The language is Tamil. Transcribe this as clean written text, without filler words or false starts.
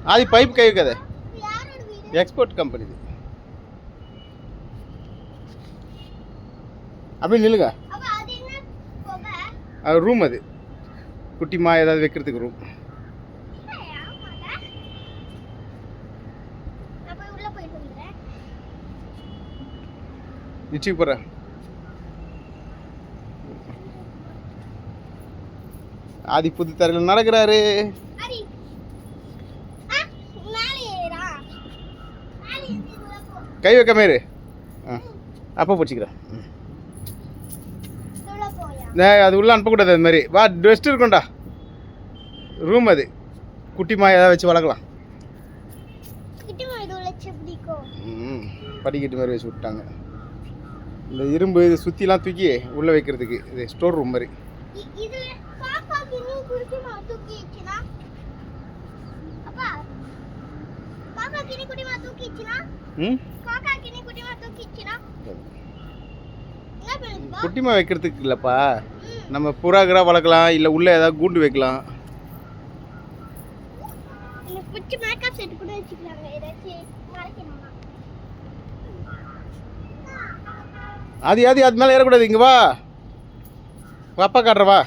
అది పైప్ కయ్యి కదా ఎక్స్పోర్ట్ కంపెనీది அப்படி நில்லுங்க அது ரூம் அது குட்டிமா ஏதாவது வைக்கிறதுக்கு ரூம் நிச்சயம் போகிறேன் ஆதி புது தரையில் நடக்கிறாரு கை வைக்க மாரி அப்போ பிடிச்சிக்கிறேன் அது உள்ளே அனுப்பக்கூடாது அது மாதிரி வா ரெஸ்ட் இருக்கும்டா ரூம் அது குட்டிமா ஏதாவது வச்சு வளர்க்கலாம் படிக்கட்டு மாதிரி வச்சு விட்டாங்க இந்த இரும்பு இது சுற்றிலாம் தூக்கி உள்ளே வைக்கிறதுக்கு இது ஸ்டோர் ரூம் மாதிரி குட்டிமா வைக்கிறதுக்கு இல்லைப்பா நம்ம புறாகிரா வளர்க்கலாம் இல்லை உள்ளே ஏதாவது கூண்டு வைக்கலாம் அது அது மேலே ஏறக்கூடாது இங்கே வா அப்பா காட்டுறவா